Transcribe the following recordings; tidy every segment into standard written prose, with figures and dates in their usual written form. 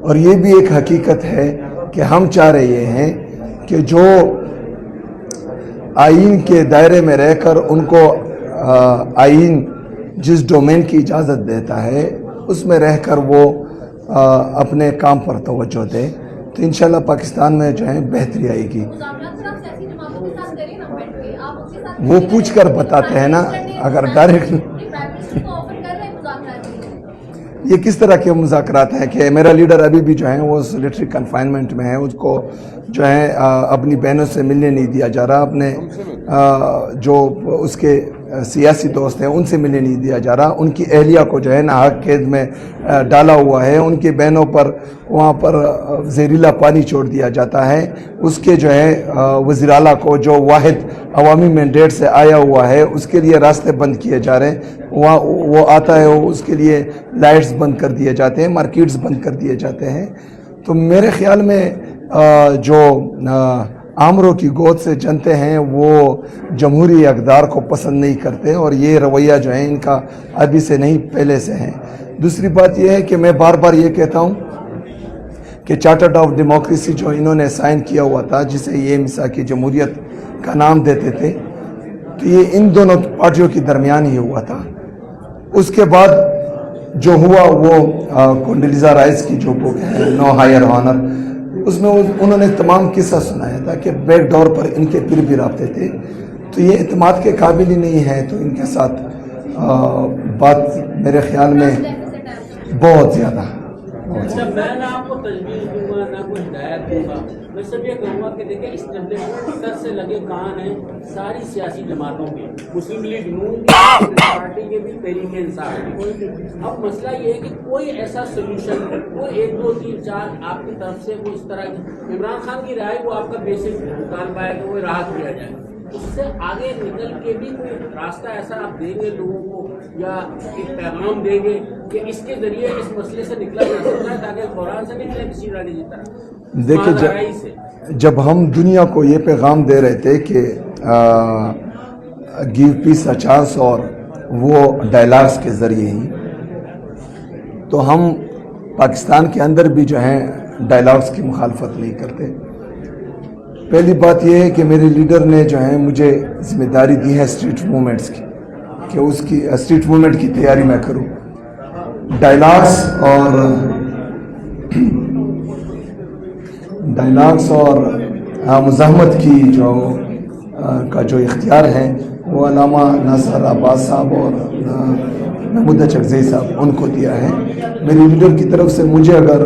اور یہ بھی ایک حقیقت ہے کہ ہم چاہ رہے ہیں کہ جو آئین کے دائرے میں رہ کر ان کو آئین جس ڈومین کی اجازت دیتا ہے اس میں رہ کر وہ اپنے کام پر توجہ دے، تو انشاءاللہ پاکستان میں جو ہے بہتری آئے گی۔ وہ پوچھ کر بتاتے ہیں نا، اگر ڈائریکٹ یہ کس طرح کے مذاکرات ہیں کہ میرا لیڈر ابھی بھی جو ہے وہ سولیٹری کنفائنمنٹ میں ہے، اس کو جو ہے اپنی بہنوں سے ملنے نہیں دیا جا رہا، اپنے جو اس کے سیاسی دوست ہیں ان سے ملنے نہیں دیا جا رہا، ان کی اہلیہ کو جو ہے ناحق قید میں ڈالا ہوا ہے، ان کی بہنوں پر وہاں پر زہریلا پانی چھوڑ دیا جاتا ہے، اس کے جو ہے وزیر اعلیٰ کو جو واحد عوامی مینڈیٹ سے آیا ہوا ہے اس کے لیے راستے بند کیے جا رہے ہیں، وہاں وہ آتا ہے اس کے لیے لائٹس بند کر دیے جاتے ہیں، مارکیٹس بند کر دیے جاتے ہیں۔ تو میرے خیال میں جو آمروں کی گود سے جنتے ہیں وہ جمہوری اقدار کو پسند نہیں کرتے، اور یہ رویہ جو ہے ان کا ابھی سے نہیں پہلے سے ہے۔ دوسری بات یہ ہے کہ میں بار بار یہ کہتا ہوں کہ چارٹر آف ڈیموکریسی جو انہوں نے سائن کیا ہوا تھا، جسے یہ میثاق جمہوریت کا نام دیتے تھے، تو یہ ان دونوں پارٹیوں کے درمیان ہی ہوا تھا۔ اس کے بعد جو ہوا وہ کونڈیلیزا رائس کی جو بک ہے نو ہائر آنر، اس میں انہوں نے تمام قصہ سنایا تھا کہ بیک ڈور پر ان کے پھر بھی رابطے تھے، تو یہ اعتماد کے قابل ہی نہیں ہے، تو ان کے ساتھ بات میرے خیال میں بہت زیادہ میں نہ آپ کو تجویز دوں گا نہ کوئی ہدایت دوں گا، میں سب یہ کہوں گا کہ دیکھیں اسٹیبلشمنٹ سر سے لگے کان ہیں ساری سیاسی جماعتوں کے، مسلم لیگ نون کی پارٹی کے بھی، تحریک انصاف کی۔ اب مسئلہ یہ ہے کہ کوئی ایسا سولوشن، کوئی 1 2 3 4 آپ کی طرف سے وہ اس طرح کی عمران خان کی رائے وہ آپ کا بیسک مطالبہ ہے کہ وہ راحت کیا جائے، اس سے آگے نکل کے بھی کوئی راستہ ایسا آپ دیں گے لوگوں کو، یا ایک پیغام دیں گے کہ اس کے ذریعے اس مسئلے سے نکلا جا سکتا ہے تاکہ قرآن سے نکلے کسی رالی کی طرح؟ دیکھیں، جب ہم دنیا کو یہ پیغام دے رہے تھے کہ گیو پیس اے چانس اور وہ ڈائلاگز کے ذریعے ہی، تو ہم پاکستان کے اندر بھی جو ہیں ڈائلاگز کی مخالفت نہیں کرتے۔ پہلی بات یہ ہے کہ میرے لیڈر نے جو ہے مجھے ذمہ داری دی ہے اسٹریٹ موومنٹس کی، کہ اس کی اسٹریٹ موومنٹ کی تیاری میں کروں۔ ڈائلاگز اور مزاحمت کی جو اختیار ہے وہ علامہ ناصر عباس صاحب اور محمود چکزئی صاحب ان کو دیا ہے۔ میری لیڈر کی طرف سے مجھے اگر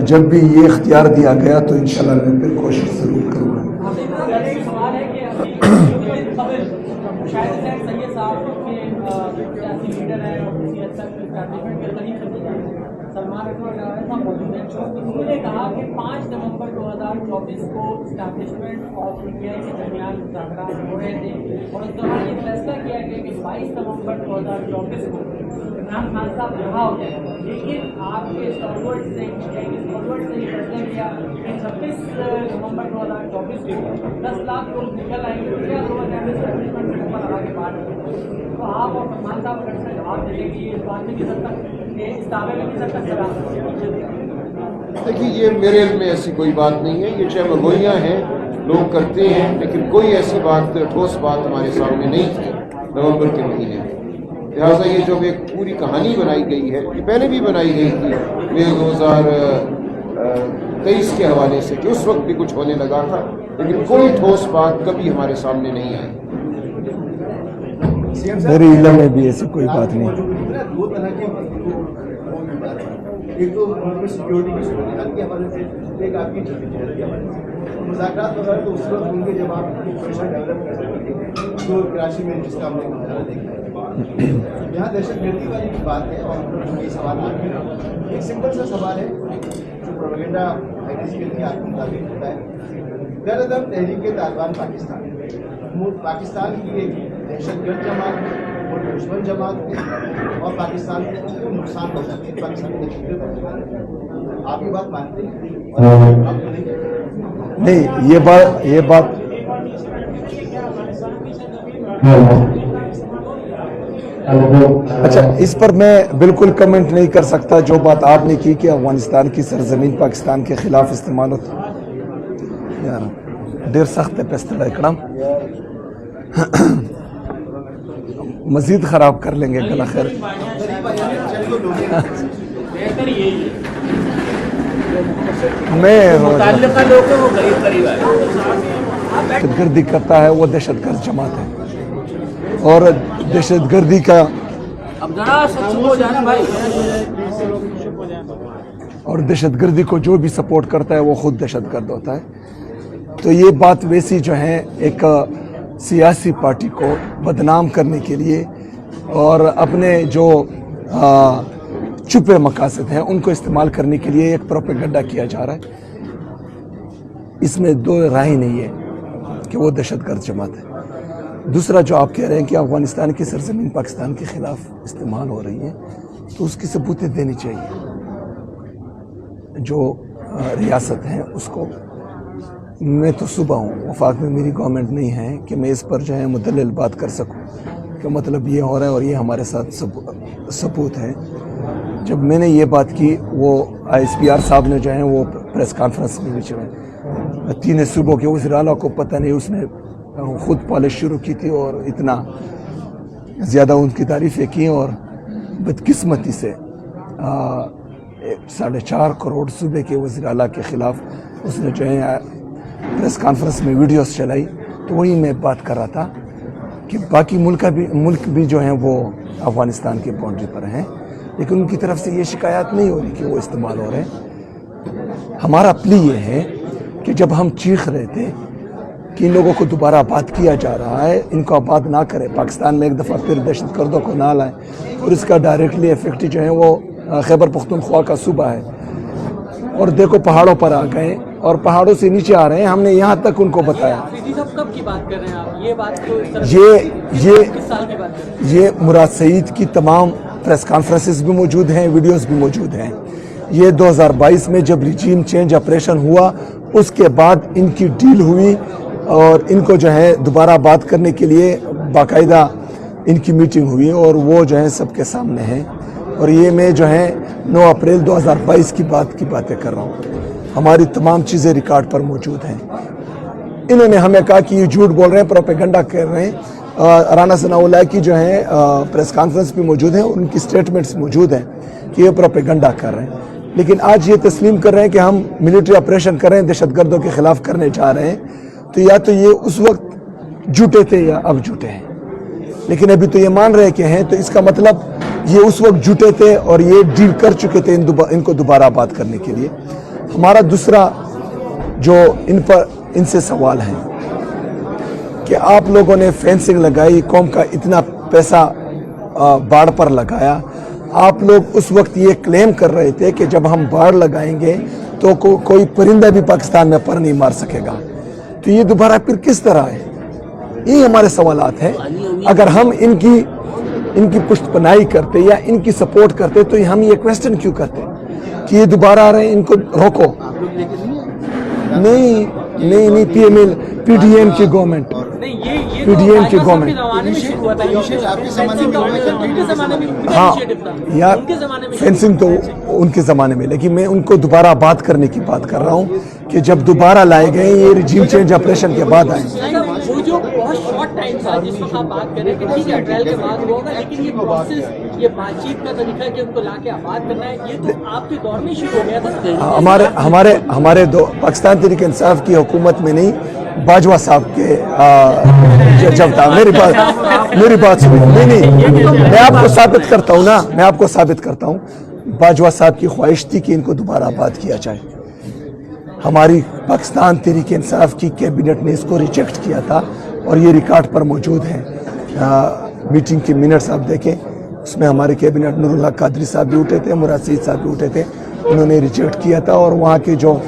جب بھی یہ اختیار دیا گیا تو انشاءاللہ میں پھر کوشش ضرور کروں گا۔ انہوں نے کہا کہ 5 نومبر 2024 کو اسٹیبلشمنٹ اور PTI کے درمیان مذاکرات ہو رہے تھے، اور اس دوران یہ فیصلہ کیا گیا کہ 22 نومبر 2024 کو عمران خان صاحب رہا ہو جائے، لیکن آپ کے اسٹالورٹ سے یہ فیصلہ کیا کہ 26 نومبر 2024 کو 10 لاکھ لوگ نکل آئیں گے، کیا اسٹیبلشمنٹ کے اوپر آگے بات کریں، تو آپ اور خان صاحب اگر سے جواب دیں گے کہ یہ اس بات میں کس حد تک اس دعوے میں کس حد تک سرا؟ دیکھیے، یہ میرے علم میں ایسی کوئی بات نہیں ہے، یہ چاہے مگوئیاں ہیں لوگ کرتے ہیں، لیکن کوئی ایسی بات ٹھوس بات ہمارے سامنے نہیں تھی نومبر کے مہینے میں۔ لہٰذا یہ جو ایک پوری کہانی بنائی گئی ہے، یہ پہلے بھی بنائی گئی تھی میرے 2023 کے حوالے سے کہ اس وقت بھی کچھ ہونے لگا تھا، لیکن کوئی ٹھوس بات کبھی ہمارے سامنے نہیں آئی۔ میرے علم میں بھی ایسی کوئی بات نہیں۔ ایک تو سیکورٹی کی صورتحال کے حوالے سے، ایک آپ کی جدوجہد کے حوالے سے مذاکرات وغیرہ تو اس وقت ہوں گے جب آپ پریشر ڈیولپ کر سکیں گے، جو کراچی میں جس کا ہم نے مظاہرہ دیکھا ہے۔ یہاں دہشت گردی والی بھی بات ہے، اور یہ سوال آپ کے ایک سمپل سا سوال ہے جو پروپیگنڈا کے لیے آپ کے مطابق ہوتا ہے۔ دراصل تحریک طالبان پاکستان کی ایک دہشت گرد جماعت اور دشمن جماعت ہے، اور پاکستان کو نقصان پہنچاتی ہے، پاکستان کو تشکیل پہنچاتی ہے۔ آپ یہ بات مانتے ہیں؟ نہیں، یہ بات अच्छा, इस पर मैं बिल्कुल कमेंट नहीं कर सकता। जो बात आपने की कि अफगानिस्तान की सरजमीन पाकिस्तान के खिलाफ इस्तेमाल होता यार देर सख्त है पेस्तला इकड़म मजीद ख़राब कर लेंगे गला खैर। बेहतर यही है मैं मुताल्लिका लोग हैं वो करीब करीब आए। दहशतगर्दी करता है वो दहशतगर्द जमात है, और दहशतगर्दी का अब जरा सच हो जाना भाई। और दहशतगर्दी को जो भी सपोर्ट करता है वो खुद दहशतगर्द होता है। तो ये बात वैसी जो है एक सियासी पार्टी को बदनाम करने के लिए और अपने जो छुपे मकासद हैं उनको इस्तेमाल करने के लिए एक प्रोपेगेंडा किया जा रहा है। इसमें दो राय नहीं है कि वो दहशतगर्द जमात है। दूसरा जो आप कह रहे हैं कि अफगानिस्तान की सरजमीन पाकिस्तान के खिलाफ इस्तेमाल हो रही है, तो उसकी सबूतें देनी चाहिए। जो रियासत है उसको, मैं तो सुबह हूँ, वफाक में मेरी गवर्नमेंट नहीं है कि मैं इस पर जो है मुदल्लिल बात कर सकूँ कि मतलब ये हो रहा है और ये हमारे साथ सबूत है। जब मैंने ये बात की, वो ISPR साहब ने जो है वो प्रेस कॉन्फ्रेंस में बीच में 3 सूबों के वज़ीर आला को पता नहीं, उसने ख़ुद पॉलिश शुरू की थी और इतना ज़्यादा उनकी तारीफ़ें की, और बदकिस्मती से 4.5 करोड़ सूबे के वज़ीर आला के ख़िलाफ़ उसने जो है प्रेस कॉन्फ्रेंस में वीडियोस चलाई। तो वही मैं बात कर रहा था कि बाकी मुल्क भी जो हैं वो अफ़गानिस्तान की बाउंड्री पर हैं, लेकिन उनकी तरफ से ये शिकायत नहीं हो रही कि वो इस्तेमाल हो रहे हैं। हमारा प्ली ये है कि जब हम चीख रहे थे कि इन लोगों को दोबारा आबाद किया जा रहा है, इनको आबाद ना करें, पाकिस्तान में एक दफ़ा फिर दहशतगर्दों को ना लाएं, और इसका डायरेक्टली इफेक्ट जो है वो खैबर पख्तूनख्वा का सूबा है, और देखो पहाड़ों पर आ गए और पहाड़ों से नीचे आ रहे हैं। हमने यहाँ तक उनको बताया। कब की बात कर रहे हैं आप? ये बात तो इस तरह किस साल की बात कर रहे हैं? ये मुराद सईद की तमाम प्रेस कॉन्फ्रेंसेस भी मौजूद हैं, वीडियोस भी मौजूद हैं। ये 2022 में जब रिजीम चेंज ऑपरेशन हुआ उसके बाद इनकी डील हुई और इनको जो है दोबारा बात करने के लिए बाकायदा इनकी मीटिंग हुई, और वो जो है सबके सामने है। और ये मैं जो है 9 अप्रैल 2022 की बातें कर रहा हूँ। हमारी तमाम चीज़ें रिकॉर्ड पर मौजूद हैं। इन्होंने हमें कहा कि ये झूठ बोल रहे हैं, प्रोपेगेंडा कर रहे हैं। राना सनाउल्लाह की जो है प्रेस कॉन्फ्रेंस भी मौजूद है, उनकी स्टेटमेंट्स मौजूद हैं कि ये प्रोपेगेंडा कर रहे हैं। लेकिन आज ये तस्लीम कर रहे हैं कि हम मिलिट्री ऑपरेशन कर रहे हैं, दहशतगर्दों के खिलाफ करने जा रहे हैं। तो या तो ये उस वक्त झूठे थे या अब झूठे हैं, लेकिन अभी तो ये मान रहे कि हैं, तो इसका मतलब ये उस वक्त झूठे थे और ये डील कर चुके थे इनको दोबारा बात करने के लिए। हमारा दूसरा जो इनसे सवाल है कि आप लोगों ने फेंसिंग लगाई, कौम का इतना पैसा बाढ़ पर लगाया। आप लोग उस वक्त ये क्लेम कर रहे थे कि जब हम बाढ़ लगाएंगे तो कोई परिंदा भी पाकिस्तान में पर नहीं मार सकेगा। तो ये दोबारा फिर किस तरह है? ये हमारे सवालात हैं। अगर हम इनकी पुष्टपनाही करते या इनकी सपोर्ट करते तो हम ये क्वेश्चन क्यों करते कि ये दोबारा आ रहे हैं, इनको रोको। नहीं, PDM की गवर्नमेंट, PDM की गवर्नमेंट। हाँ यार, फेंसिंग तो उनके ज़माने में, लेकिन मैं उनको दोबारा बात करने की बात कर रहा हूँ कि जब दोबारा लाए गए ये रिजीम चेंज ऑपरेशन के बाद आए। वो जो बहुत शॉर्ट टाइम था जिस वक्त आप बात कर रहे हैं कि ठीक है अप्रैल के बाद होगा, लेकिन ये प्रोसेस, ये बातचीत का तरीका है कि उनको लाके आबाद करना है, ये तो आपके दौर में शुरू हो गया था। हमारे पाकिस्तान तहरीक इंसाफ की हुकूमत में नहीं, बाजवा साहब के जब था। मेरी बात सुनिए। नहीं, मैं आपको साबित करता हूँ ना, मैं आपको साबित करता हूँ। बाजवा साहब की ख्वाहिश थी कि इनको दोबारा बात किया जाए। हमारी पाकिस्तान तहरीक इंसाफ की कैबिनेट ने इसको रिजेक्ट किया था और ये रिकॉर्ड पर मौजूद है। मीटिंग के मिनट्स आप देखें, उसमें हमारे कैबिनेट नूरुल्लाह कादरी साहब भी उठे थे, मुराद सईद साहब भी उठे थे, उन्होंने रिजेक्ट किया था। और वहाँ के जो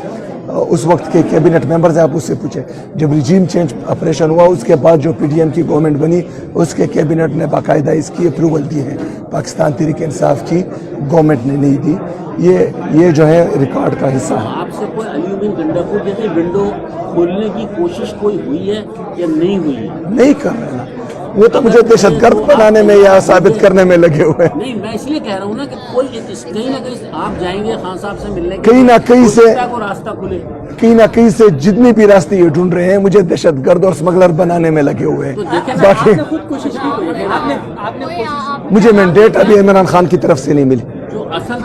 उस वक्त के कैबिनेट मेंबर्स हैं, आप उससे पूछे, जब रिजीम चेंज ऑपरेशन हुआ उसके बाद जो PDM की गवर्नमेंट बनी उसके कैबिनेट ने बाकायदा इसकी अप्रूवल दी है, पाकिस्तान तहरीक इंसाफ की गवर्नमेंट ने नहीं दी। ये जो है रिकॉर्ड का हिस्सा है। आपसे कोई अल्यूमिनियम गंडापुर जैसे विंडो खोलने की कोशिश कोई हुई है या नहीं हुई है? नहीं कर रहे ना, वो तो मुझे दहशत गर्द बनाने में या साबित करने में लगे हुए हैं। नहीं, मैं इसलिए कह रहा हूँ ना कि कोई कहीं ना कहीं आप जाएंगे खान साहब से मिलने के कहीं ना कहीं से को रास्ता खुले। कहीं ना कहीं से जितने भी रास्ते ये ढूंढ रहे हैं मुझे दहशत गर्द और स्मगलर बनाने में लगे हुए हैं। तो देखें ना, बाकी आपने खुद कोशिश की कोई, आपने कोशिश, मुझे मैंडेट अभी इमरान खान की तरफ से नहीं मिली। जो असल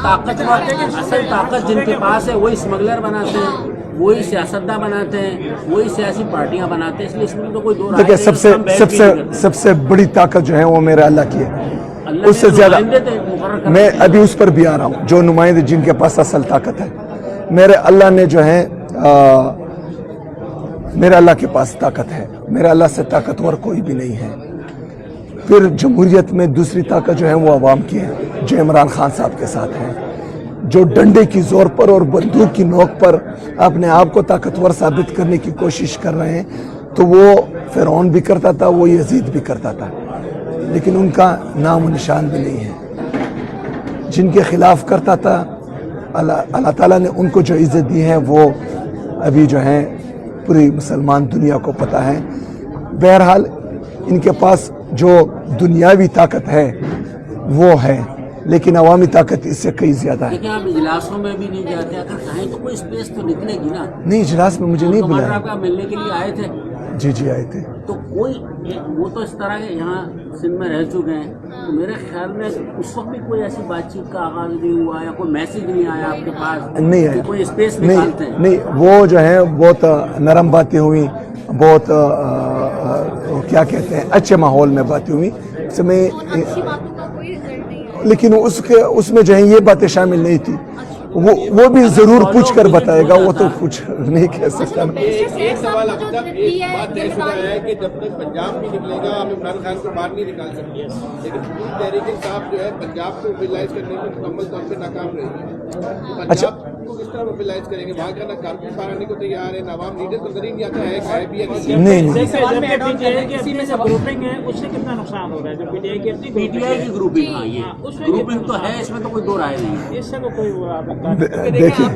ताकत जिनके पास है वही स्मगलर बनाते हैं, वही सियासतदान बनाते हैं, वही सियासी पार्टियां बनाते हैं, इसलिए इसमें तो कोई दो राय देखिए नहीं, सबसे हम बहस भी सबसे नहीं करते। सबसे बड़ी ताकत जो है वो मेरे अल्लाह की है, अल्लाह उससे ने ज्यादा नुमाइंदे थे मुकर्रर कर मैं अभी उस पर भी आ रहा हूँ। जो नुमाइंदे जिनके पास असल ताकत है, मेरे अल्लाह ने जो है मेरे अल्लाह के पास ताकत है, मेरे अल्लाह से ताकतवर कोई भी नहीं है। फिर जमहूरियत में दूसरी ताकत जो है वो अवाम की है, जो इमरान खान साहब के साथ है, जो डंडे की जोर पर और बंदूक की नोक पर अपने आप को ताकतवर साबित करने की कोशिश कर रहे हैं। तो वो फिरौन भी करता था, वो यजीद भी करता था, लेकिन उनका नाम निशान भी नहीं है। जिनके खिलाफ करता था अल्लाह ताला ने उनको जो इज़्ज़त दी है वो अभी जो है पूरी मुसलमान दुनिया को पता है। बहरहाल इनके पास जो दुनियावी ताकत है वो है, लेकिन अवामी ताकत इससे कई ज्यादा है। लेकिन आप इजलासों में भी नहीं जाते, अगर चाहें तो कोई स्पेस तो निकलेगी ना। नहीं, इजलास में मुझे नहीं कमांडर बुलाया। आपका मिलने के लिए आए थे, जी आए थे। तो कोई वो तो इस तरह के यहाँ सिंध में रह चुके हैं, तो मेरे ख्याल में उस वक्त भी कोई ऐसी बातचीत का आगाज नहीं हुआ या कोई मैसेज नहीं आया आपके पास? नहीं आया, कोई स्पेस निकालते हैं? नहीं, वो जो है बहुत नरम बातें हुई, बहुत क्या कहते हैं अच्छे माहौल में बातें हुई समय, अच्छी बातों का कोई रिजल्ट नहीं है। लेकिन उसमें जो है ये बातें शामिल नहीं थी। वो भी जरूर पूछ कर बताएगा, वो तो कुछ नहीं कह सकता। एक सवाल अब तक एक बात तय शुदा है कि जब तक पंजाब नहीं निकलेगा हम इमरान खान को बाहर नहीं निकाल सकते, लेकिन तहरीक इंसाफ जो है पंजाब को मोबिलाइज करने में मुकम्मल तौर पर नाकाम रहेगी। पंजाब को किस तरह मोबिलाइज करेंगे? वहाँ का ना कारकुन बाहर आने को तैयार है, ना आवाम लीडर तो नजर ही नहीं आता है भी है। नहीं, ग्रुपिंग है, उससे कितना नुकसान हो रहा है? जो पीटीआई की अपनी पीटीआई की ग्रुपिंग, हाँ ये ग्रुपिंग तो है, इसमें तो कोई दो राय नहीं है। इससे तो कोई देखिए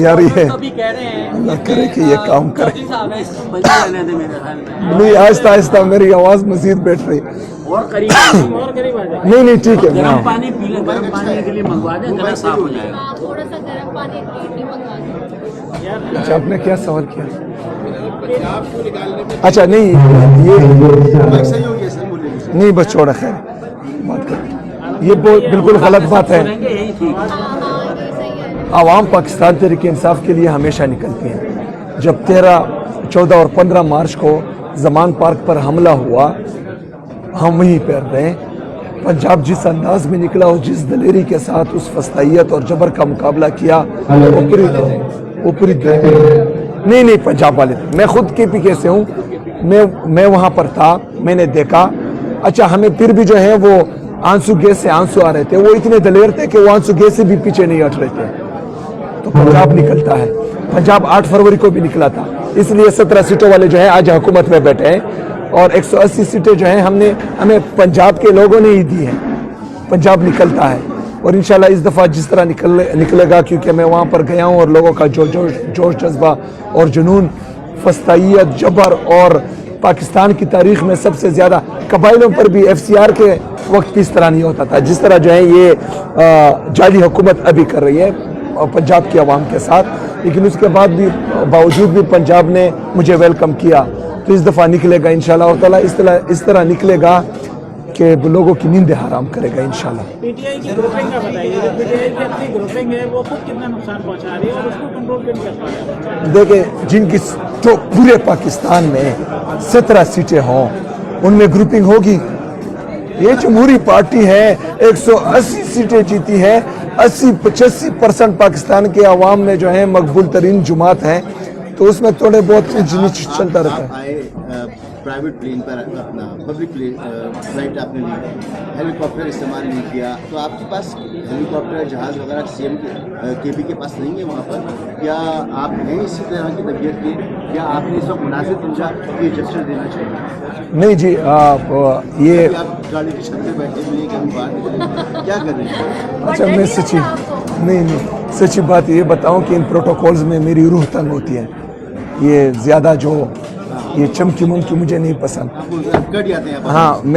यार, ये कह रहे हैं अल्लाह करे कि ये काम करे। बंदे रहने दे मेरे ख्याल में, नहीं, आहिस्ता आहिस्ता मेरी आवाज मजीद बैठ रही। और करीब आ जाए। नहीं ठीक है। गर्म पानी पी ले, गर्म पानी के लिए मंगवा दे, गला साफ हो जाएगा। थोड़ा सा गर्म पानी नहीं मंगवा दो। अच्छा, आपने क्या सवाल किया? पंजाब को निकालने में अच्छा नहीं, ये सही हो गया सर, बोलिए। नहीं, बस छोड़ा, खैर बात कर। ये बिल्कुल गलत बात है। सुनेंगे यही ठीक। हाँ ये सही है। आवाम पाकिस्तान तहरीक इंसाफ के लिए हमेशा निकलती हैं। जब 13, 14 और 15 मार्च को जमान पार्क पर हमला हुआ, हम वहीं पर रहे। पंजाब जिस अंदाज में निकला और जिस दलेरी के साथ उस फस्तायत और जबर का मुकाबला किया, वो पूरी नहीं पंजाब वाले, मैं खुद KPK से हूँ, मैं वहाँ पर था, मैंने देखा। अच्छा, हमें फिर भी जो है वो आंसू गैस से आंसू आ रहे थे, वो इतने दलेर थे कि वो आंसू गैस से भी पीछे नहीं हट रहे थे। तो पंजाब निकलता है, पंजाब 8 फरवरी को भी निकला था, इसलिए 17 सीटों वाले जो है आज हुकूमत में बैठे हैं और 180 सीटें जो हैं हमें पंजाब के लोगों ने ही दी हैं। पंजाब निकलता है और इंशाल्लाह इस दफ़ा जिस तरह निकलेगा, क्योंकि मैं वहाँ पर गया हूँ और लोगों का जोश जज्बा और जुनून, फस्तायत, जबर और पाकिस्तान की तारीख में सबसे ज़्यादा कबाइलों पर भी FCR के वक्त की इस तरह नहीं होता था जिस तरह जो है ये जाली हुकूमत अभी कर रही है पंजाब की आवाम के साथ। लेकिन उसके बावजूद भी पंजाब ने मुझे वेलकम किया, तो इस दफ़ा निकलेगा इंशाल्लाह ताला, इस तरह निकलेगा कि लोगों की नींद हराम करेगा इंशाल्लाह। पीटीआई की ग्रुपिंग का बताइए, जो पीटीआई की अपनी ग्रुपिंग है वो खुद कितना नुकसान पहुंचा रही है और उसको कंट्रोल क्यों नहीं कर पा रहा? देखिए, जिनकी तो पूरे पाकिस्तान में 17 सीटें हों उनमें ग्रुपिंग होगी। ये जमहूरी पार्टी है, 180 सीटें जीती है, 80-85% पाकिस्तान के अवाम में जो है मकबूल तरीन जुमात है, तो उसमें थोड़े बहुत नीचे चलता रहता है। प्राइवेट प्लेन पर अपना पब्लिक फ्लाइट आपने ली, हेलीकॉप्टर इस्तेमाल नहीं किया, तो आपके पास हेलीकॉप्टर जहाज़ वगैरह CM KP के पास नहीं है वहाँ पर? क्या आप हैं इसी तरह की तबीयत के, क्या आपने इस वक्त मुनासिब समझा कि जेस्चर देना चाहिए? नहीं जी, ये आप गाड़ी की छत पर बैठे हुए हैं कि हम बाहर निकलें, क्या कर रहे हैं? अच्छा, मैं सच्ची बात ये बताऊं कि इन प्रोटोकॉल्स में मेरी रूह तंग होती है। ये ज़्यादा जो یہ چمکی ممکی مجھے نہیں پسند. आपको कट जाते हैं आप ہاں میں